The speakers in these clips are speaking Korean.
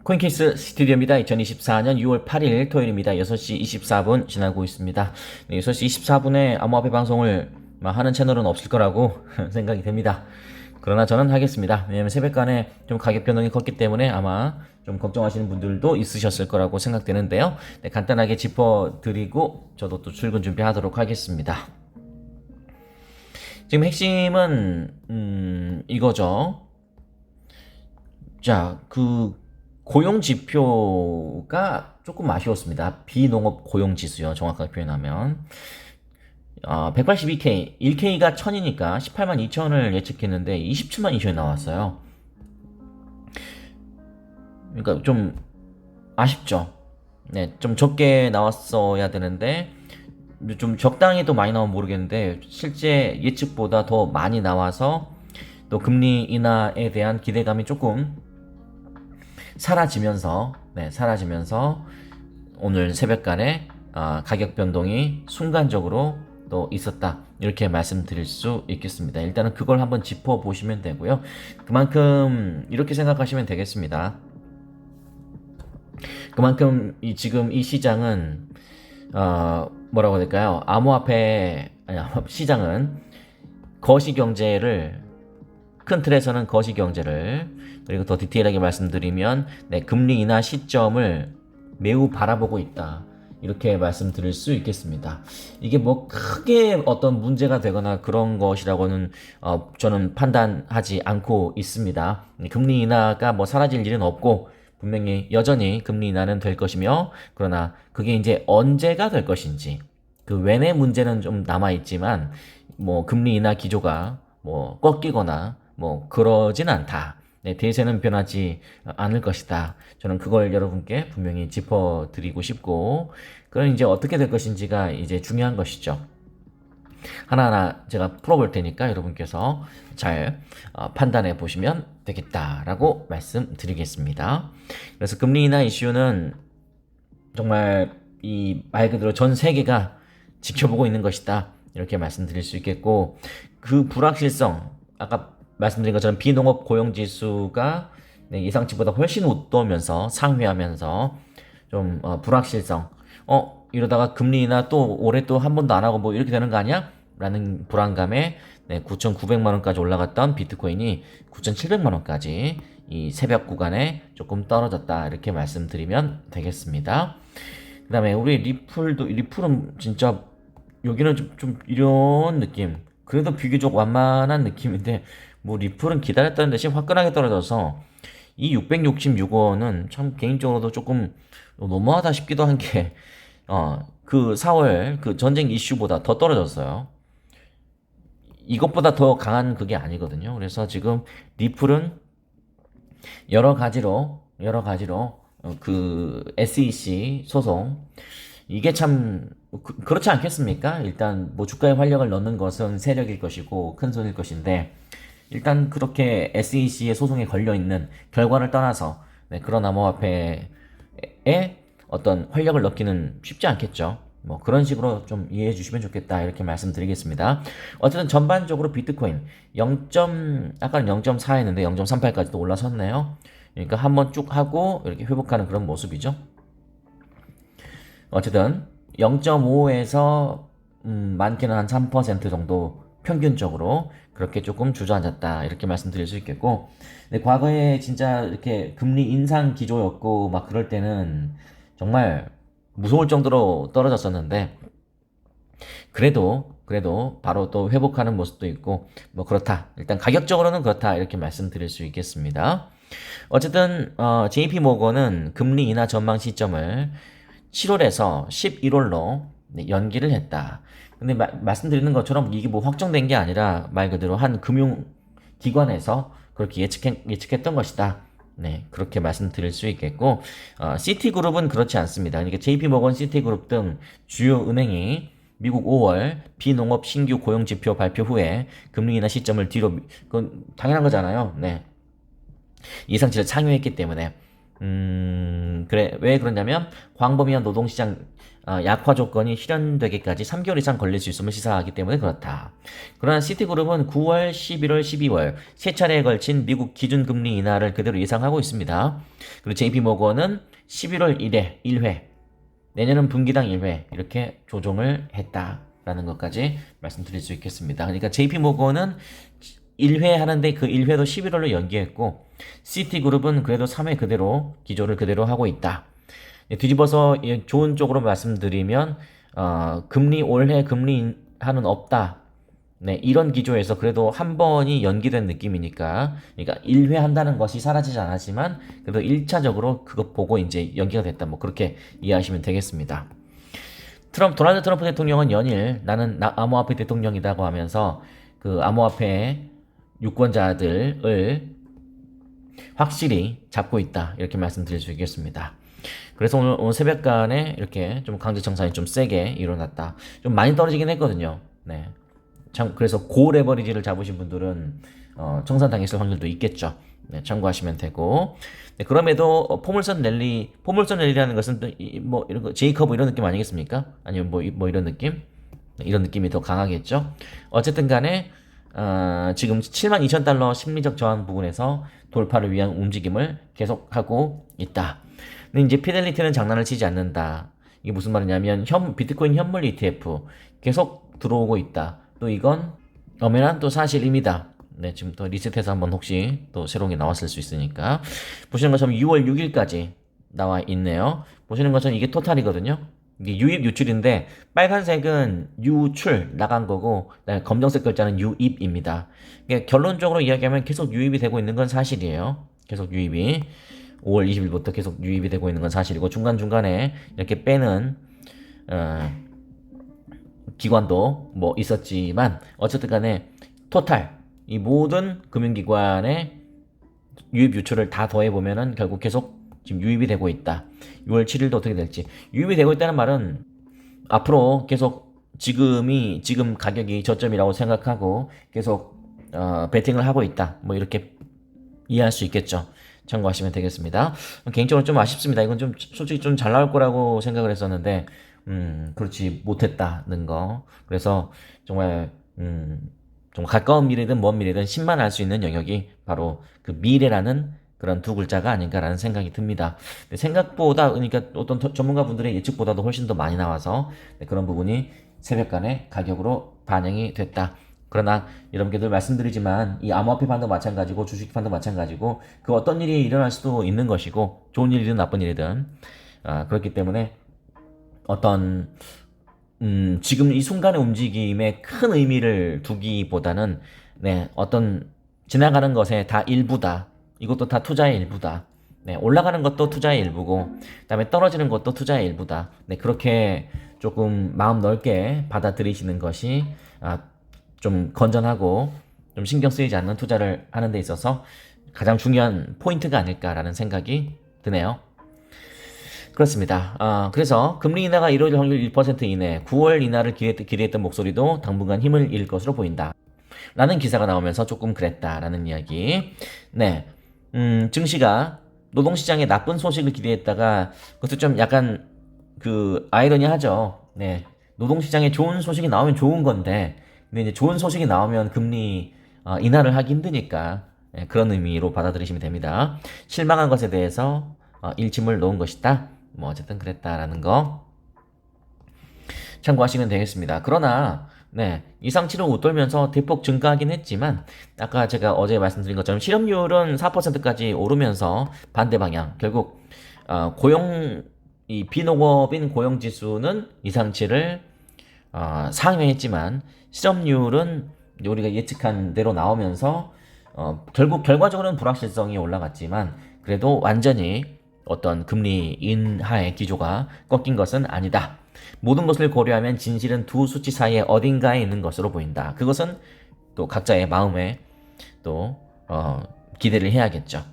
코인케이스 스튜디오입니다. 2024년 6월 8일 토요일입니다. 6시 24분 지나고 있습니다. 네, 6시 24분에 암호화폐 방송을 하는 채널은 없을 거라고 생각이 됩니다. 그러나 저는 하겠습니다. 왜냐면 새벽간에 좀 가격 변동이 컸기 때문에 아마 좀 걱정하시는 분들도 있으셨을 거라고 생각되는데요. 네, 간단하게 짚어드리고 저도 또 출근 준비하도록 하겠습니다. 지금 핵심은 이거죠. 자, 고용 지표가 조금 아쉬웠습니다. 비농업 고용 지수요. 정확하게 표현하면. 182K, 1K가 1000이니까 18만 2천을 예측했는데 27만 2천이 나왔어요. 그러니까 좀 아쉽죠. 네, 좀 적게 나왔어야 되는데 좀 적당히 또 많이 나오면 모르겠는데 실제 예측보다 더 많이 나와서 또 금리 인하에 대한 기대감이 조금 사라지면서 오늘 새벽간에 가격 변동이 순간적으로 또 있었다, 이렇게 말씀드릴 수 있겠습니다. 일단은 그걸 한번 짚어 보시면 되고요. 그만큼 이렇게 생각하시면 되겠습니다. 그만큼 지금 이 시장은 뭐라고 해야 될까요? 시장은 거시경제를, 큰 틀에서는 거시경제를, 그리고 더 디테일하게 말씀드리면 금리 인하 시점을 매우 바라보고 있다, 이렇게 말씀드릴 수 있겠습니다. 이게 뭐 크게 어떤 문제가 되거나 그런 것이라고는 저는 판단하지 않고 있습니다. 금리 인하가 뭐 사라질 일은 없고 분명히 여전히 금리 인하는 될 것이며, 그러나 그게 이제 언제가 될 것인지, 그 웬의 문제는 좀 남아있지만 뭐 금리 인하 기조가 뭐 꺾이거나 뭐 그러진 않다. 대세는 변하지 않을 것이다. 저는 그걸 여러분께 분명히 짚어드리고 싶고, 그럼 이제 어떻게 될 것인지가 이제 중요한 것이죠. 하나하나 제가 풀어볼 테니까 여러분께서 잘 판단해 보시면 되겠다라고 말씀드리겠습니다. 그래서 금리 인하 이슈는 정말 이 말 그대로 전 세계가 지켜보고 있는 것이다, 이렇게 말씀드릴 수 있겠고, 그 불확실성, 아까 말씀드린 것처럼 비농업 고용지수가 예상치보다 훨씬 웃도면서 상회하면서 좀 불확실성, 이러다가 금리 인하 또 올해 또 한 번도 안 하고 뭐 이렇게 되는 거 아니야? 라는 불안감에 9,900만 원까지 올라갔던 비트코인이 9,700만 원까지 이 새벽 구간에 조금 떨어졌다, 이렇게 말씀드리면 되겠습니다. 그 다음에 우리 리플은 진짜 여기는 좀 이런 느낌, 그래도 비교적 완만한 느낌인데 뭐 리플은 기다렸다는 대신 화끈하게 떨어져서 이 666원은 참 개인적으로도 조금 너무하다 싶기도 한 게 그 4월 그 전쟁 이슈보다 더 떨어졌어요. 이것보다 더 강한 그게 아니거든요. 그래서 지금 리플은 여러 가지로 그 SEC 소송, 이게 참 그렇지 않겠습니까? 일단 뭐 주가에 활력을 넣는 것은 세력일 것이고 큰 손일 것인데, 일단 그렇게 SEC의 소송에 걸려있는 결과를 떠나서 그런 암호화폐에 어떤 활력을 넣기는 쉽지 않겠죠. 뭐 그런 식으로 좀 이해해 주시면 좋겠다, 이렇게 말씀드리겠습니다. 어쨌든 전반적으로 비트코인 아까는 0.4 했는데 0.38까지도 올라섰네요. 그러니까 한번 쭉 하고 이렇게 회복하는 그런 모습이죠. 어쨌든 0.5에서 많게는 한 3% 정도 평균적으로 그렇게 조금 주저앉았다, 이렇게 말씀드릴 수 있겠고, 근데 과거에 진짜 이렇게 금리 인상 기조였고 막 그럴 때는 정말 무서울 정도로 떨어졌었는데, 그래도 바로 또 회복하는 모습도 있고 뭐 그렇다, 일단 가격적으로는 그렇다, 이렇게 말씀드릴 수 있겠습니다. 어쨌든 JP 모건은 금리 인하 전망 시점을 7월에서 11월로 연기를 했다. 근데 말씀드리는 것처럼 이게 뭐 확정된 게 아니라 말 그대로 한 금융기관에서 그렇게 예측했던 것이다. 그렇게 말씀드릴 수 있겠고, 시티그룹은 그렇지 않습니다. 그러니까 JP모건, 시티그룹 등 주요 은행이 미국 5월 비농업 신규 고용 지표 발표 후에 금리 인하 시점을 뒤로, 그건 당연한 거잖아요. 예상치를 상회했기 때문에 그래. 왜 그러냐면 광범위한 노동시장 약화 조건이 실현되기까지 3개월 이상 걸릴 수 있음을 시사하기 때문에 그렇다. 그러나 시티그룹은 9월, 11월, 12월 세 차례에 걸친 미국 기준금리 인하를 그대로 예상하고 있습니다. 그리고 JP모건은 11월 1회, 내년은 분기당 1회 이렇게 조정을 했다라는 것까지 말씀드릴 수 있겠습니다. 그러니까 JP모건은 1회 하는데 그 1회도 11월로 연기했고 시티그룹은 그래도 3회 그대로 기조를 그대로 하고 있다. 뒤집어서 좋은 쪽으로 말씀드리면 금리 올해 금리 인하는 없다. 네, 이런 기조에서 그래도 한 번이 연기된 느낌이니까 그러니까 1회 한다는 것이 사라지지 않았지만 그래도 1차적으로 그거 보고 이제 연기가 됐다. 뭐 그렇게 이해하시면 되겠습니다. 도널드 트럼프 대통령은 연일 나는 암호화폐 대통령이라고 하면서 그 암호화폐 유권자들을 확실히 잡고 있다. 이렇게 말씀드릴 수 있겠습니다. 그래서 오늘 새벽간에 이렇게 좀 강제 청산이 좀 세게 일어났다. 좀 많이 떨어지긴 했거든요. 네. 참 그래서 고레버리지를 잡으신 분들은 청산당했을 확률도 있겠죠. 네, 참고하시면 되고. 네, 그럼에도 포물선 랠리라는 것은 또 뭐 이런 거 제이커브 이런 느낌 아니겠습니까? 아니면 뭐 이런 느낌? 네, 이런 느낌이 더 강하겠죠. 어쨌든 간에 지금 72,000달러 심리적 저항 부분에서 돌파를 위한 움직임을 계속하고 있다. 근데 이제 피델리티는 장난을 치지 않는다. 이게 무슨 말이냐면 비트코인 현물 ETF 계속 들어오고 있다. 또 이건 엄연한 또 사실입니다. 네, 지금 또 리셋해서 한번 혹시 또 새로운 게 나왔을 수 있으니까 보시는 것처럼 6월 6일까지 나와 있네요. 보시는 것처럼 이게 토탈이거든요. 이게 유입 유출인데 빨간색은 유출 나간 거고 검정색 글자는 유입입니다. 그러니까 결론적으로 이야기하면 계속 유입이 되고 있는 건 사실이에요. 계속 유입이 5월 20일부터 계속 유입이 되고 있는 건 사실이고 중간중간에 이렇게 빼는 기관도 뭐 있었지만 어쨌든 간에 토탈 이 모든 금융기관의 유입 유출을 다 더해보면은 결국 계속 지금 유입이 되고 있다. 6월 7일도 어떻게 될지. 유입이 되고 있다는 말은 앞으로 계속 지금 가격이 저점이라고 생각하고 계속 베팅을 하고 있다. 뭐 이렇게 이해할 수 있겠죠. 참고하시면 되겠습니다. 개인적으로 좀 아쉽습니다. 이건 좀 솔직히 좀 잘 나올 거라고 생각을 했었는데 그렇지 못했다는 거. 그래서 정말 좀 가까운 미래든 먼 미래든 신만 알 수 있는 영역이 바로 그 미래라는 그런 두 글자가 아닌가라는 생각이 듭니다. 생각보다 그러니까 어떤 전문가분들의 예측보다도 훨씬 더 많이 나와서 그런 부분이 새벽간에 가격으로 반영이 됐다. 그러나 여러분께 늘 말씀드리지만 이 암호화폐 판도 마찬가지고 주식 판도 마찬가지고 그 어떤 일이 일어날 수도 있는 것이고 좋은 일이든 나쁜 일이든 그렇기 때문에 어떤 지금 이 순간의 움직임에 큰 의미를 두기보다는 네, 어떤 지나가는 것에 다 일부다. 이것도 다 투자의 일부다. 네, 올라가는 것도 투자의 일부고 그다음에 떨어지는 것도 투자의 일부다. 네, 그렇게 조금 마음 넓게 받아들이시는 것이 좀 건전하고 좀 신경 쓰이지 않는 투자를 하는 데 있어서 가장 중요한 포인트가 아닐까라는 생각이 드네요. 그렇습니다. 그래서 금리 인하가 이루어질 확률 1% 이내, 9월 인하를 기대했던 목소리도 당분간 힘을 잃을 것으로 보인다. 라는 기사가 나오면서 조금 그랬다라는 이야기. 네. 증시가 노동시장에 나쁜 소식을 기대했다가 그것도 좀 약간 아이러니하죠. 네. 노동시장에 좋은 소식이 나오면 좋은 건데, 근데 이제 좋은 소식이 나오면 금리 인하를 하기 힘드니까 네, 그런 의미로 받아들이시면 됩니다. 실망한 것에 대해서 일침을 놓은 것이다. 뭐 어쨌든 그랬다라는 거 참고하시면 되겠습니다. 그러나 네, 이상치를 웃돌면서 대폭 증가하긴 했지만 아까 제가 어제 말씀드린 것처럼 실업률은 4%까지 오르면서 반대 방향. 결국 이 비농업인 고용 지수는 이상치를 상회했지만 실업률은 우리가 예측한 대로 나오면서 결국 결과적으로는 불확실성이 올라갔지만 그래도 완전히 어떤 금리 인하의 기조가 꺾인 것은 아니다. 모든 것을 고려하면 진실은 두 수치 사이에 어딘가에 있는 것으로 보인다. 그것은 또 각자의 마음에 또 기대를 해야겠죠.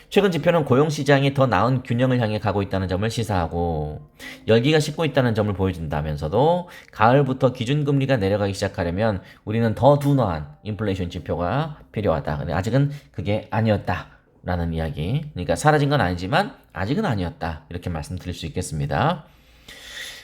최근 지표는 고용시장이 더 나은 균형을 향해 가고 있다는 점을 시사하고 열기가 식고 있다는 점을 보여준다면서도 가을부터 기준금리가 내려가기 시작하려면 우리는 더 둔화한 인플레이션 지표가 필요하다. 근데 아직은 그게 아니었다. 라는 이야기. 그러니까 사라진 건 아니지만 아직은 아니었다. 이렇게 말씀드릴 수 있겠습니다.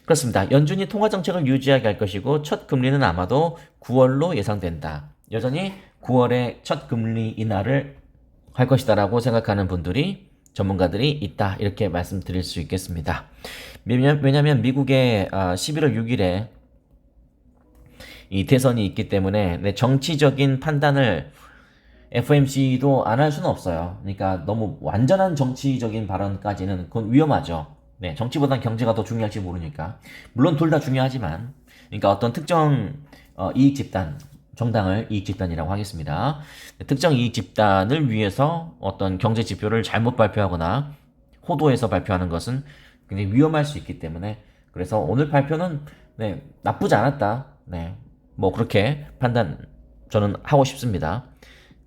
그렇습니다. 연준이 통화 정책을 유지하게 할 것이고 첫 금리는 아마도 9월로 예상된다. 여전히 9월에 첫 금리 인하를 할 것이다라고 생각하는 분들이 전문가들이 있다. 이렇게 말씀드릴 수 있겠습니다. 왜냐하면 미국의 11월 6일에 이 대선이 있기 때문에 정치적인 판단을 FOMC도 안 할 수는 없어요. 그러니까 너무 완전한 정치적인 발언까지는 그건 위험하죠. 네, 정치보단 경제가 더 중요할지 모르니까. 물론 둘 다 중요하지만, 그러니까 어떤 특정 이익 집단, 정당을 이익 집단이라고 하겠습니다. 특정 이익 집단을 위해서 어떤 경제 지표를 잘못 발표하거나 호도해서 발표하는 것은 굉장히 위험할 수 있기 때문에, 그래서 오늘 발표는 네, 나쁘지 않았다. 네, 뭐 그렇게 판단 저는 하고 싶습니다.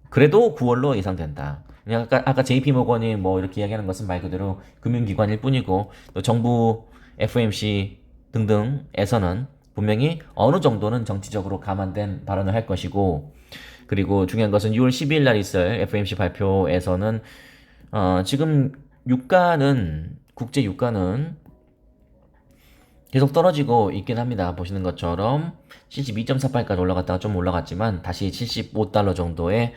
그래도 9월로 예상된다. 아까 JP 모건이 뭐 이렇게 이야기하는 것은 말 그대로 금융기관일 뿐이고 또 정부 FOMC 등등에서는 분명히 어느 정도는 정치적으로 감안된 발언을 할 것이고, 그리고 중요한 것은 6월 12일 날 있을 FOMC 발표에서는 지금 유가는 국제 유가는 계속 떨어지고 있긴 합니다. 보시는 것처럼 72.48까지 올라갔다가 좀 올라갔지만 다시 75달러 정도의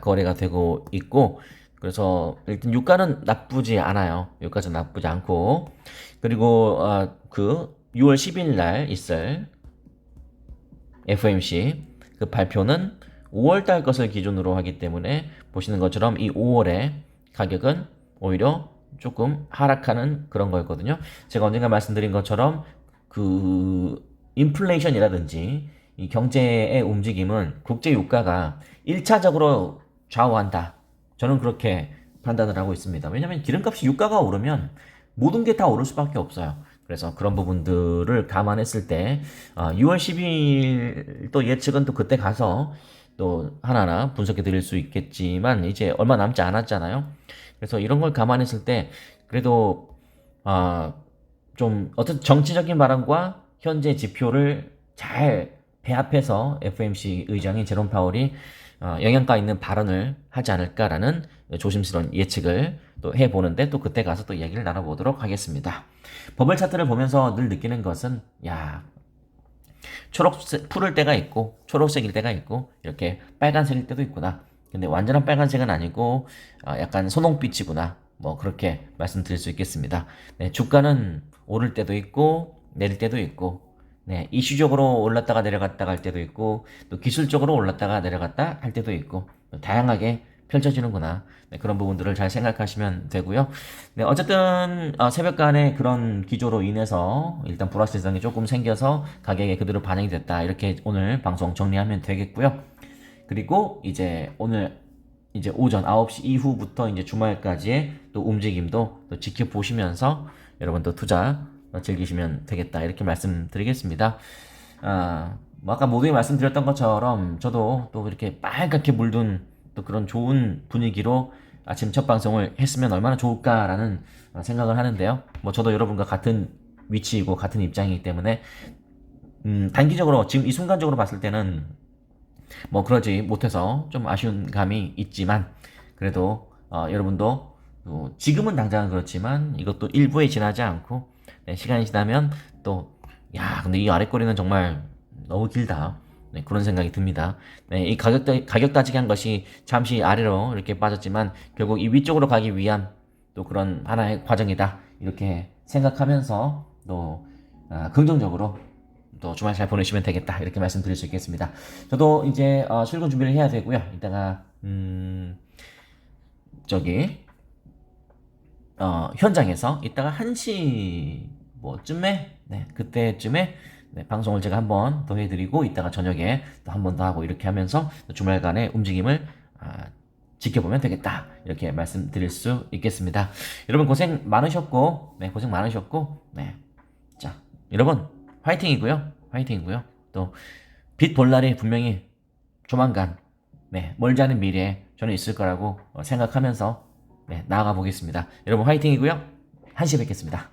거래가 되고 있고, 그래서 일단 유가는 나쁘지 않아요. 유가는 나쁘지 않고, 그리고 그 6월 10일 날 있을 FOMC 그 발표는 5월 달 것을 기준으로 하기 때문에 보시는 것처럼 이 5월의 가격은 오히려 조금 하락하는 그런 거였거든요. 제가 언젠가 말씀드린 것처럼 그 인플레이션이라든지 이 경제의 움직임은 국제 유가가 1차적으로 좌우한다. 저는 그렇게 판단을 하고 있습니다. 왜냐하면 기름값이 유가가 오르면 모든 게 다 오를 수밖에 없어요. 그래서 그런 부분들을 감안했을 때 6월 10일 또 예측은 또 그때 가서 또 하나하나 분석해 드릴 수 있겠지만 이제 얼마 남지 않았잖아요. 그래서 이런 걸 감안했을 때 그래도 좀 어떤 정치적인 발언과 현재 지표를 잘 배합해서 FOMC 의장인 제롬 파월이 영향가 있는 발언을 하지 않을까라는 조심스러운 예측을 또 해보는데 또 그때 가서 또 얘기를 나눠보도록 하겠습니다. 버블 차트를 보면서 늘 느끼는 것은 초록색 푸를 때가 있고 초록색일 때가 있고 이렇게 빨간색일 때도 있구나. 근데 완전한 빨간색은 아니고 약간 선홍빛이구나. 뭐 그렇게 말씀드릴 수 있겠습니다. 네, 주가는 오를 때도 있고 내릴 때도 있고, 네, 이슈적으로 올랐다가 내려갔다 갈 때도 있고 또 기술적으로 올랐다가 내려갔다 할 때도 있고 다양하게 펼쳐지는구나. 네, 그런 부분들을 잘 생각하시면 되고요. 네, 어쨌든 새벽간에 그런 기조로 인해서 일단 불확실성이 조금 생겨서 가격에 그대로 반영이 됐다. 이렇게 오늘 방송 정리하면 되겠고요. 그리고 이제 오늘 이제 오전 9시 이후부터 이제 주말까지의 또 움직임도 또 지켜보시면서 여러분 또 투자 즐기시면 되겠다. 이렇게 말씀드리겠습니다. 뭐 아까 모두에 말씀드렸던 것처럼 저도 또 이렇게 빨갛게 물든 또 그런 좋은 분위기로 아침 첫 방송을 했으면 얼마나 좋을까라는 생각을 하는데요. 뭐 저도 여러분과 같은 위치이고 같은 입장이기 때문에 단기적으로 지금 이 순간적으로 봤을 때는 뭐 그러지 못해서 좀 아쉬운 감이 있지만 그래도 여러분도 지금은 당장은 그렇지만 이것도 일부에 지나지 않고 네, 시간이 지나면 또 근데 이 아랫꼬리는 정말 너무 길다. 네, 그런 생각이 듭니다. 네, 이 가격 따지기 한 것이 잠시 아래로 이렇게 빠졌지만 결국 이 위쪽으로 가기 위한 또 그런 하나의 과정이다. 이렇게 생각하면서 또 긍정적으로 또 주말 잘 보내시면 되겠다. 이렇게 말씀드릴 수 있겠습니다. 저도 이제 출근 준비를 해야 되고요. 이따가 현장에서 이따가 1시 뭐쯤에 그때쯤에 방송을 제가 한 번 더 해드리고 이따가 저녁에 또 한 번 더 하고 이렇게 하면서 주말간의 움직임을 지켜보면 되겠다. 이렇게 말씀드릴 수 있겠습니다. 여러분 고생 많으셨고 고생 많으셨고 자 여러분 화이팅이고요. 화이팅이고요. 또 빛 볼 날이 분명히 조만간 멀지 않은 미래에 저는 있을 거라고 생각하면서 나아가 보겠습니다. 여러분 화이팅이고요. 1시에 뵙겠습니다.